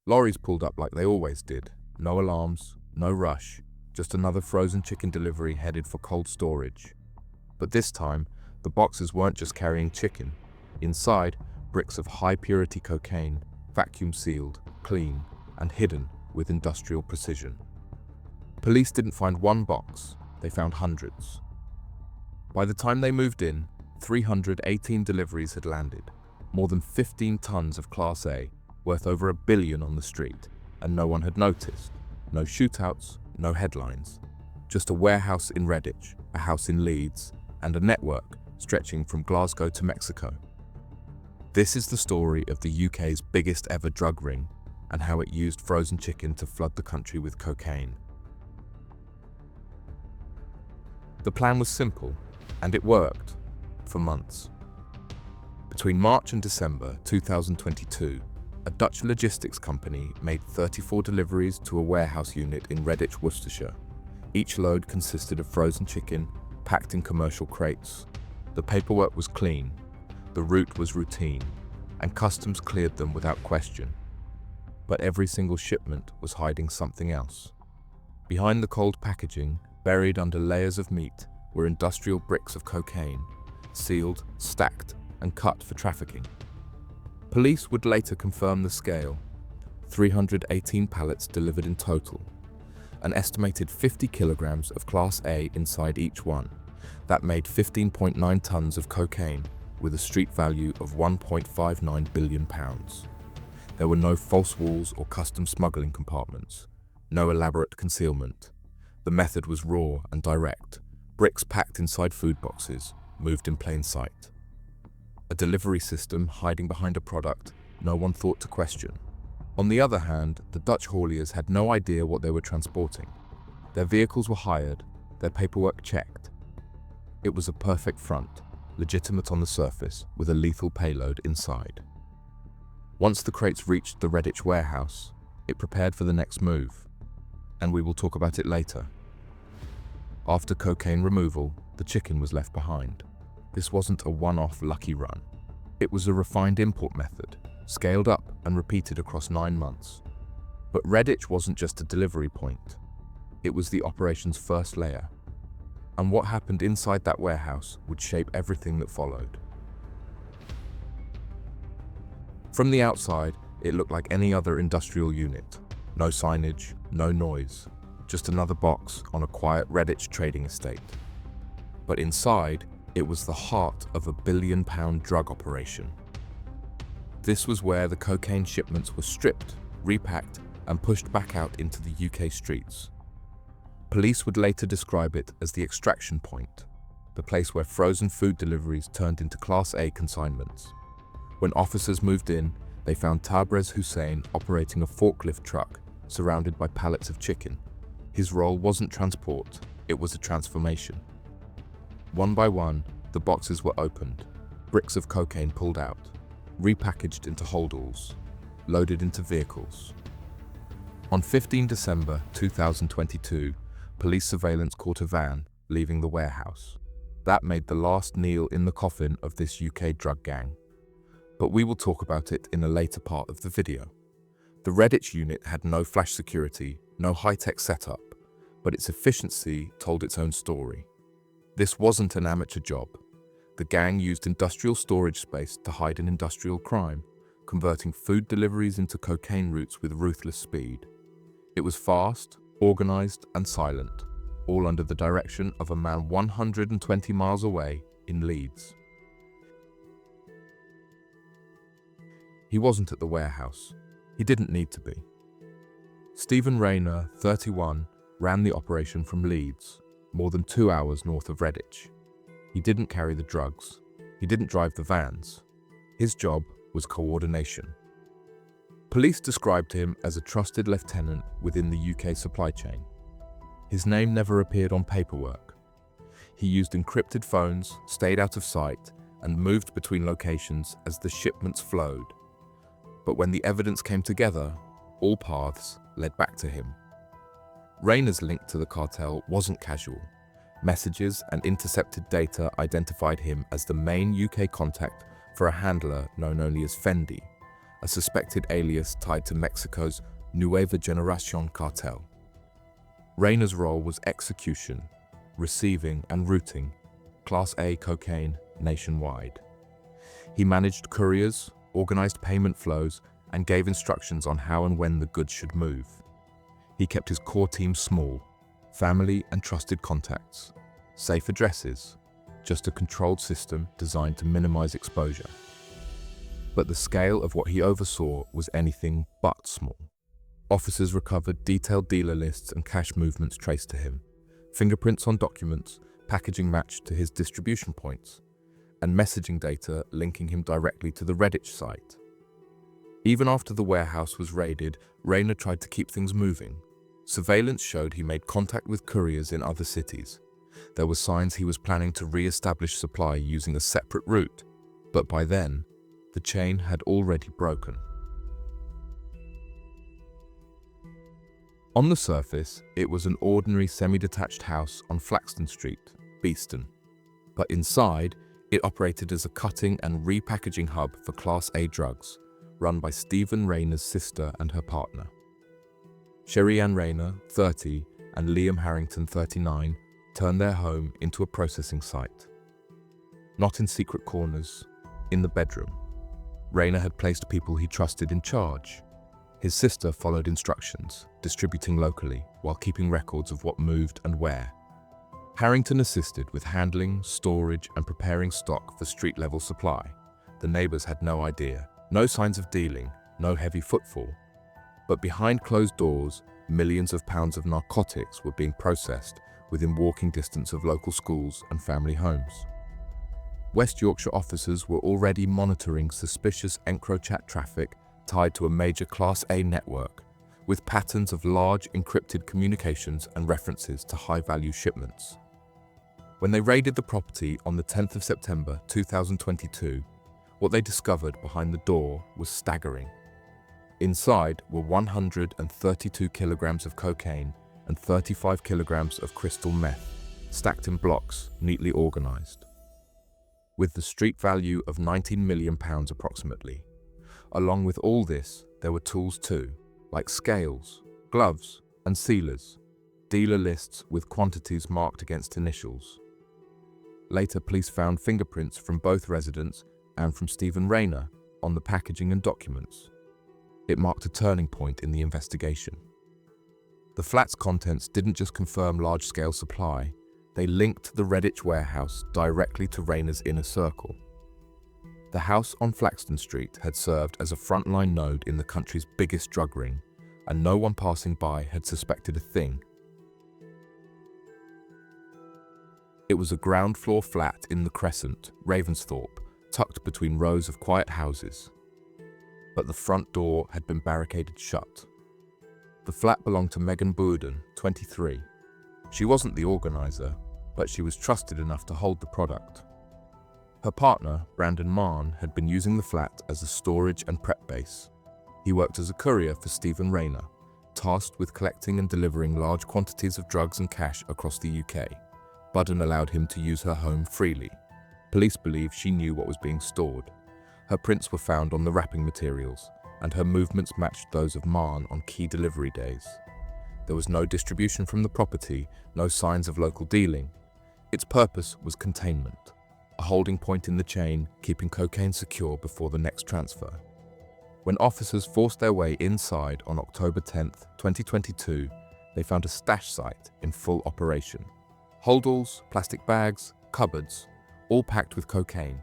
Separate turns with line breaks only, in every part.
Lorries pulled up like they always did. No alarms, no rush, just another frozen chicken delivery headed for cold storage. But this time, the boxes weren't just carrying chicken. Inside, bricks of high-purity cocaine, vacuum-sealed, clean, and hidden with industrial precision. Police didn't find one box, they found hundreds. By the time they moved in, 318 deliveries had landed, more than 15 tons of Class A, worth over $1 billion on the street, and no one had noticed. No shootouts, no headlines. Just a warehouse in Redditch, a house in Leeds, and a network stretching from Glasgow to Mexico. This is the story of the UK's biggest ever drug ring and how it used frozen chicken to flood the country with cocaine. The plan was simple, and it worked for months. Between March and December 2022, a Dutch logistics company made 34 deliveries to a warehouse unit in Redditch, Worcestershire. Each load consisted of frozen chicken, packed in commercial crates. The paperwork was clean, the route was routine, and customs cleared them without question. But every single shipment was hiding something else. Behind the cold packaging, buried under layers of meat, were industrial bricks of cocaine, sealed, stacked, and cut for trafficking. Police would later confirm the scale: 318 pallets delivered in total, an estimated 50 kilograms of Class A inside each one. That made 15.9 tons of cocaine, with a street value of £1.59 billion. There were no false walls or custom smuggling compartments, no elaborate concealment. The method was raw and direct, bricks packed inside food boxes, moved in plain sight. A delivery system hiding behind a product no one thought to question. On the other hand, the Dutch hauliers had no idea what they were transporting. Their vehicles were hired, their paperwork checked. It was a perfect front, legitimate on the surface, with a lethal payload inside. Once the crates reached the Redditch warehouse, it prepared for the next move, and we will talk about it later. After cocaine removal, the chicken was left behind. This wasn't a one-off lucky run. It was a refined import method, scaled up and repeated across 9 months. But Redditch wasn't just a delivery point. It was the operation's first layer. And what happened inside that warehouse would shape everything that followed. From the outside, it looked like any other industrial unit. No signage, no noise, just another box on a quiet Redditch trading estate. But inside, it was the heart of a billion-pound drug operation. This was where the cocaine shipments were stripped, repacked, and pushed back out into the UK streets. Police would later describe it as the extraction point, the place where frozen food deliveries turned into Class A consignments. When officers moved in, they found Tabrez Hussein operating a forklift truck surrounded by pallets of chicken. His role wasn't transport, it was a transformation. One by one, the boxes were opened, bricks of cocaine pulled out, repackaged into holdalls, loaded into vehicles. On 15 December 2022, police surveillance caught a van leaving the warehouse. That made the last nail in the coffin of this UK drug gang. But we will talk about it in a later part of the video. The Redditch unit had no flash security, no high-tech setup, but its efficiency told its own story. This wasn't an amateur job. The gang used industrial storage space to hide an industrial crime, converting food deliveries into cocaine routes with ruthless speed. It was fast, organized, and silent, all under the direction of a man 120 miles away in Leeds. He wasn't at the warehouse. He didn't need to be. Stephen Rayner, 31, ran the operation from Leeds, more than 2 hours north of Redditch. He didn't carry the drugs. He didn't drive the vans. His job was coordination. Police described him as a trusted lieutenant within the UK supply chain. His name never appeared on paperwork. He used encrypted phones, stayed out of sight, and moved between locations as the shipments flowed. But when the evidence came together, all paths led back to him. Rayner's link to the cartel wasn't casual. Messages and intercepted data identified him as the main UK contact for a handler known only as Fendi, a suspected alias tied to Mexico's Nueva Generación cartel. Rayner's role was execution, receiving and routing Class A cocaine nationwide. He managed couriers, organized payment flows, and gave instructions on how and when the goods should move. He kept his core team small, family and trusted contacts, safe addresses, just a controlled system designed to minimize exposure. But the scale of what he oversaw was anything but small. Officers recovered detailed dealer lists and cash movements traced to him, fingerprints on documents, packaging matched to his distribution points, and messaging data linking him directly to the Redditch site. Even after the warehouse was raided, Rayner tried to keep things moving. Surveillance showed he made contact with couriers in other cities. There were signs he was planning to re-establish supply using a separate route, but by then, the chain had already broken. On the surface, it was an ordinary semi-detached house on Flaxton Street, Beeston. But inside, it operated as a cutting and repackaging hub for Class A drugs, run by Stephen Rayner's sister and her partner. Sherry Ann Rayner, 30, and Liam Harrington, 39, turned their home into a processing site. Not in secret corners, in the bedroom. Rayner had placed people he trusted in charge. His sister followed instructions, distributing locally while keeping records of what moved and where. Harrington assisted with handling, storage, and preparing stock for street-level supply. The neighbors had no idea, no signs of dealing, no heavy footfall. But behind closed doors, millions of pounds of narcotics were being processed within walking distance of local schools and family homes. West Yorkshire officers were already monitoring suspicious EncroChat traffic tied to a major Class A network, with patterns of large encrypted communications and references to high-value shipments. When they raided the property on the 10th of September 2022, what they discovered behind the door was staggering. Inside were 132 kilograms of cocaine and 35 kilograms of crystal meth, stacked in blocks, neatly organized. With the street value of £19 million approximately. Along with all this, there were tools too, like scales, gloves, and sealers, dealer lists with quantities marked against initials. Later, police found fingerprints from both residents and from Stephen Rayner on the packaging and documents. It marked a turning point in the investigation. The flat's contents didn't just confirm large-scale supply, they linked the Redditch warehouse directly to Rayner's inner circle. The house on Flaxton Street had served as a frontline node in the country's biggest drug ring, and no one passing by had suspected a thing. It was a ground-floor flat in the Crescent, Ravensthorpe, tucked between rows of quiet houses. But the front door had been barricaded shut. The flat belonged to Megan Bowden, 23. She wasn't the organizer, but she was trusted enough to hold the product. Her partner, Brandon Marn, had been using the flat as a storage and prep base. He worked as a courier for Stephen Rayner, tasked with collecting and delivering large quantities of drugs and cash across the UK. Budden allowed him to use her home freely. Police believe she knew what was being stored. Her prints were found on the wrapping materials, and her movements matched those of Marn on key delivery days. There was no distribution from the property, no signs of local dealing. Its purpose was containment, a holding point in the chain, keeping cocaine secure before the next transfer. When officers forced their way inside on October 10, 2022, they found a stash site in full operation. Holdalls, plastic bags, cupboards, all packed with cocaine.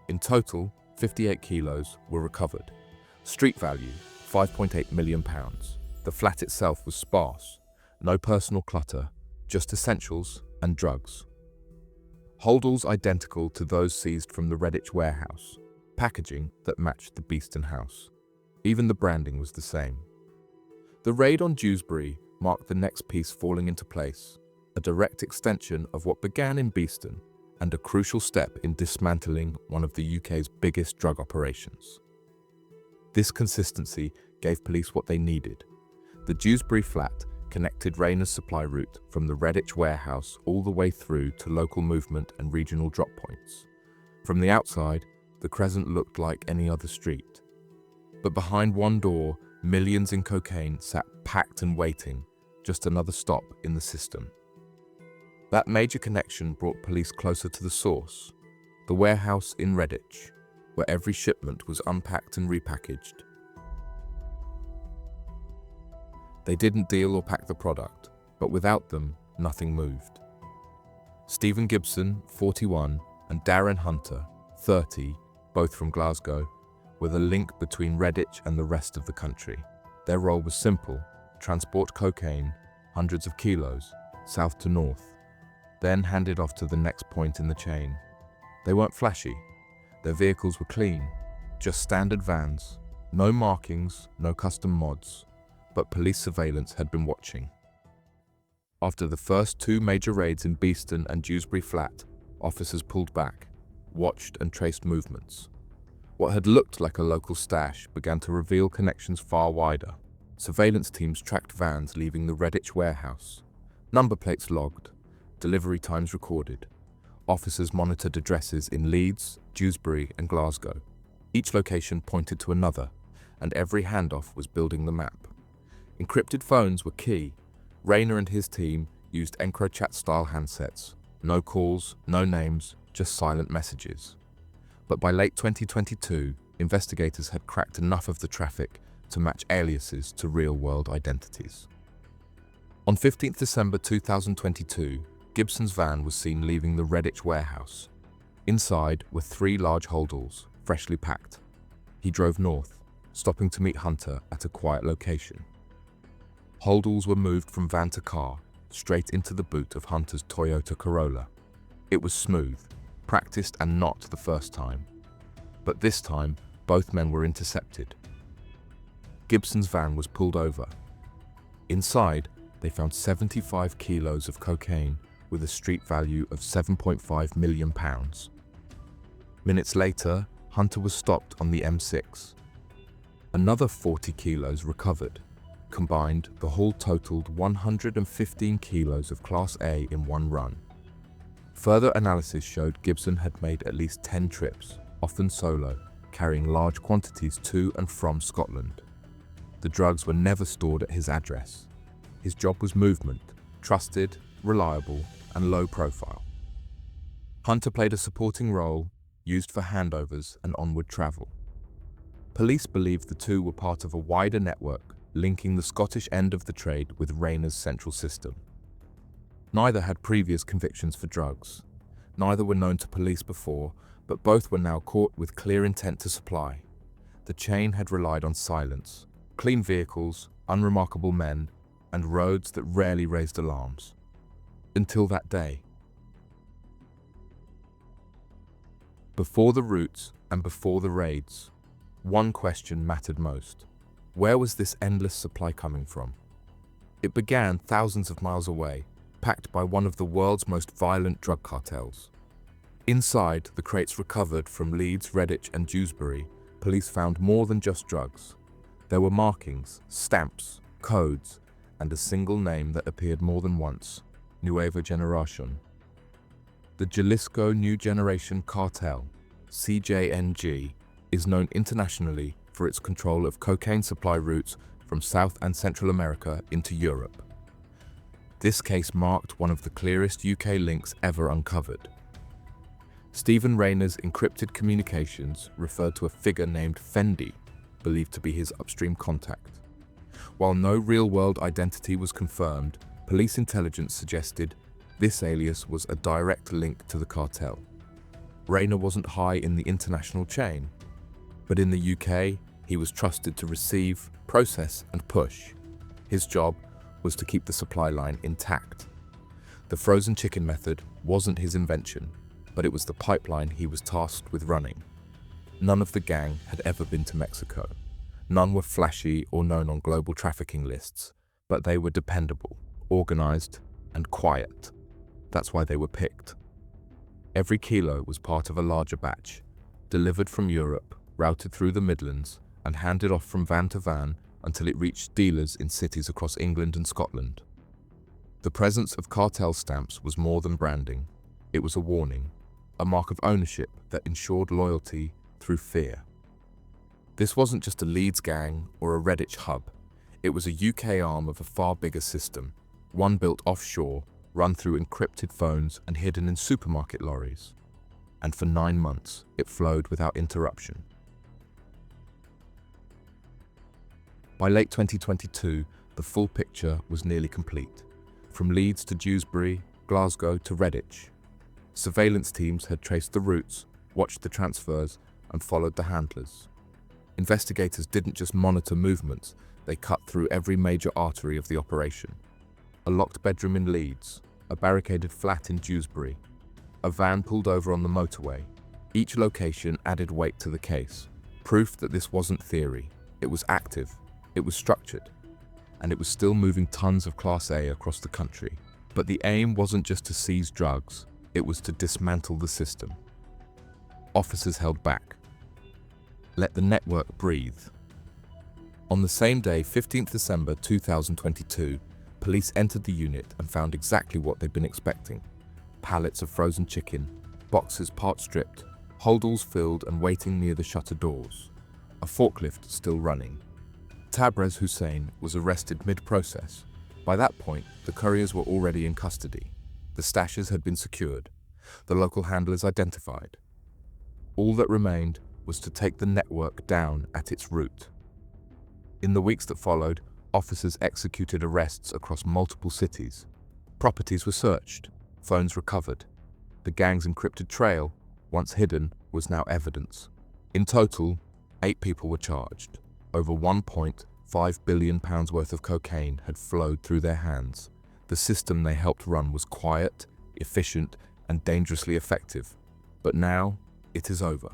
In total, 58 kilos were recovered. Street value, £5.8 million. The flat itself was sparse, no personal clutter, just essentials and drugs. Holdalls identical to those seized from the Redditch warehouse, packaging that matched the Beeston house. Even the branding was the same. The raid on Dewsbury marked the next piece falling into place, a direct extension of what began in Beeston and a crucial step in dismantling one of the UK's biggest drug operations. This consistency gave police what they needed. The Dewsbury flat connected Rayner's supply route from the Redditch warehouse all the way through to local movement and regional drop points. From the outside, the Crescent looked like any other street. But behind one door, millions in cocaine sat packed and waiting, just another stop in the system. That major connection brought police closer to the source, the warehouse in Redditch, where every shipment was unpacked and repackaged. They didn't deal or pack the product, but without them, nothing moved. Stephen Gibson, 41, and Darren Hunter, 30, both from Glasgow, were the link between Redditch and the rest of the country. Their role was simple: transport cocaine, hundreds of kilos, south to north, then hand it off to the next point in the chain. They weren't flashy. Their vehicles were clean, just standard vans, no markings, no custom mods, but police surveillance had been watching. After the first two major raids in Beeston and Dewsbury Flat, officers pulled back, watched and traced movements. What had looked like a local stash began to reveal connections far wider. Surveillance teams tracked vans leaving the Redditch warehouse, number plates logged, delivery times recorded. Officers monitored addresses in Leeds, Dewsbury and Glasgow. Each location pointed to another, and every handoff was building the map. Encrypted phones were key. Rayner and his team used EncroChat-style handsets. No calls, no names, just silent messages. But by late 2022, investigators had cracked enough of the traffic to match aliases to real-world identities. On 15th December 2022, Gibson's van was seen leaving the Redditch warehouse. Inside were 3 large holdalls, freshly packed. He drove north, stopping to meet Hunter at a quiet location. Holdalls were moved from van to car, straight into the boot of Hunter's Toyota Corolla. It was smooth, practiced and not the first time. But this time, both men were intercepted. Gibson's van was pulled over. Inside, they found 75 kilos of cocaine with a street value of £7.5 million. Minutes later, Hunter was stopped on the M6. Another 40 kilos recovered. Combined, the haul totaled 115 kilos of Class A in one run. Further analysis showed Gibson had made at least 10 trips, often solo, carrying large quantities to and from Scotland. The drugs were never stored at his address. His job was movement, trusted, reliable, and low profile. Hunter played a supporting role, used for handovers and onward travel. Police believed the two were part of a wider network linking the Scottish end of the trade with Rayner's central system. Neither had previous convictions for drugs. Neither were known to police before, but both were now caught with clear intent to supply. The chain had relied on silence, clean vehicles, unremarkable men, and roads that rarely raised alarms. Until that day. Before the routes and before the raids, one question mattered most. Where was this endless supply coming from? It began thousands of miles away, packed by one of the world's most violent drug cartels. Inside the crates recovered from Leeds, Redditch and Dewsbury, police found more than just drugs. There were markings, stamps, codes, and a single name that appeared more than once: Nueva Generación. The Jalisco New Generation Cartel, CJNG, is known internationally for its control of cocaine supply routes from South and Central America into Europe. This case marked one of the clearest UK links ever uncovered. Stephen Rayner's encrypted communications referred to a figure named Fendi, believed to be his upstream contact. While no real-world identity was confirmed, police intelligence suggested this alias was a direct link to the cartel. Rayner wasn't high in the international chain, but in the UK, he was trusted to receive, process, and push. His job was to keep the supply line intact. The frozen chicken method wasn't his invention, but it was the pipeline he was tasked with running. None of the gang had ever been to Mexico. None were flashy or known on global trafficking lists, but they were dependable, organized, and quiet. That's why they were picked. Every kilo was part of a larger batch, delivered from Europe, routed through the Midlands, and handed off from van to van until it reached dealers in cities across England and Scotland. The presence of cartel stamps was more than branding. It was a warning, a mark of ownership that ensured loyalty through fear. This wasn't just a Leeds gang or a Redditch hub. It was a UK arm of a far bigger system, one built offshore, run through encrypted phones and hidden in supermarket lorries. And for 9 months, it flowed without interruption. By late 2022, the full picture was nearly complete. From Leeds to Dewsbury, Glasgow to Redditch. Surveillance teams had traced the routes, watched the transfers, and followed the handlers. Investigators didn't just monitor movements, they cut through every major artery of the operation. A locked bedroom in Leeds, a barricaded flat in Dewsbury, a van pulled over on the motorway. Each location added weight to the case, proof that this wasn't theory. It was active, it was structured, and it was still moving tons of Class A across the country. But the aim wasn't just to seize drugs, it was to dismantle the system. Officers held back. Let the network breathe. On the same day, 15th December 2022, police entered the unit and found exactly what they'd been expecting. Pallets of frozen chicken, boxes part stripped, holdalls filled and waiting near the shutter doors. A forklift still running. Tabrez Hussein was arrested mid-process. By that point, the couriers were already in custody. The stashes had been secured, the local handlers identified. All that remained was to take the network down at its root. In the weeks that followed, officers executed arrests across multiple cities. Properties were searched, phones recovered. The gang's encrypted trail, once hidden, was now evidence. In total, 8 people were charged. Over £1.5 billion worth of cocaine had flowed through their hands. The system they helped run was quiet, efficient, and dangerously effective. But now, it is over.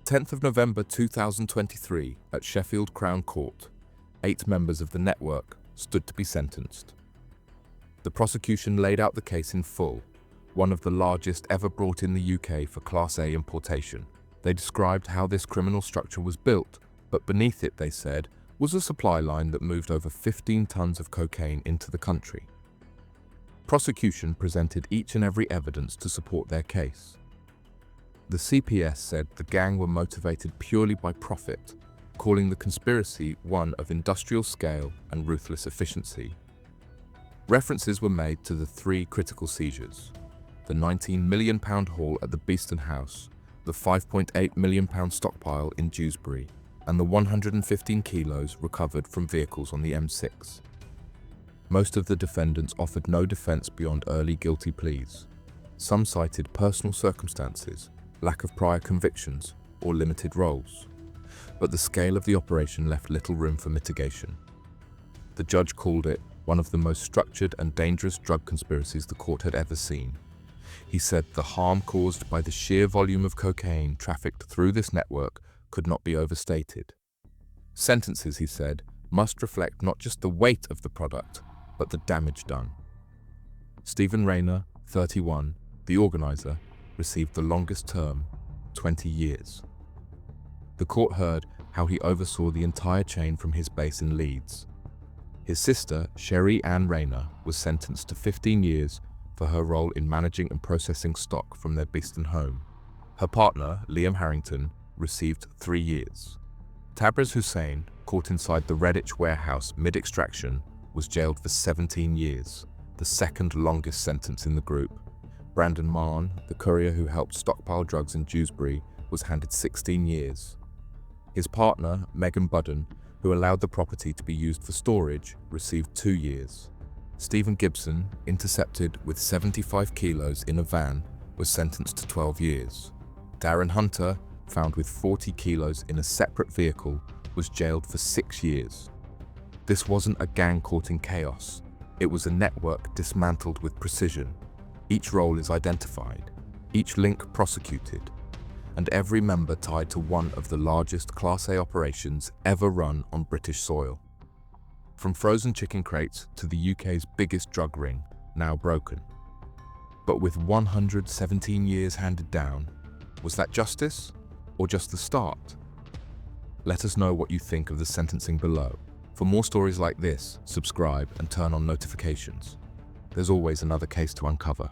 10th of November 2023, at Sheffield Crown Court, 8 members of the network stood to be sentenced. The prosecution laid out the case in full, one of the largest ever brought in the UK for Class A importation. They described how this criminal structure was built, but beneath it, they said, was a supply line that moved over 15 tons of cocaine into the country. Prosecution presented each and every evidence to support their case. The CPS said the gang were motivated purely by profit, calling the conspiracy one of industrial scale and ruthless efficiency. References were made to the 3 critical seizures: the £19 million haul at the Beeston house, the £5.8 million stockpile in Dewsbury, and the 115 kilos recovered from vehicles on the M6. Most of the defendants offered no defense beyond early guilty pleas. Some cited personal circumstances, lack of prior convictions, or limited roles. But the scale of the operation left little room for mitigation. The judge called it one of the most structured and dangerous drug conspiracies the court had ever seen. He said the harm caused by the sheer volume of cocaine trafficked through this network could not be overstated. Sentences, he said, must reflect not just the weight of the product, but the damage done. Stephen Rayner, 31, the organizer, received the longest term, 20 years. The court heard how he oversaw the entire chain from his base in Leeds. His sister, Sherry Ann Rayner, was sentenced to 15 years for her role in managing and processing stock from their Beeston home. Her partner, Liam Harrington, received 3 years. Tabrez Hussein, caught inside the Redditch warehouse mid-extraction, was jailed for 17 years, the second longest sentence in the group. Brandon Marn, the courier who helped stockpile drugs in Dewsbury, was handed 16 years. His partner, Megan Budden, who allowed the property to be used for storage, received 2 years. Stephen Gibson, intercepted with 75 kilos in a van, was sentenced to 12 years. Darren Hunter, found with 40 kilos in a separate vehicle, was jailed for 6 years. This wasn't a gang caught in chaos. It was a network dismantled with precision. Each role is identified, each link prosecuted, and every member tied to one of the largest Class A operations ever run on British soil. From frozen chicken crates to the UK's biggest drug ring, now broken. But with 117 years handed down, was that justice or just the start? Let us know what you think of the sentencing below. For more stories like this, subscribe and turn on notifications. There's always another case to uncover.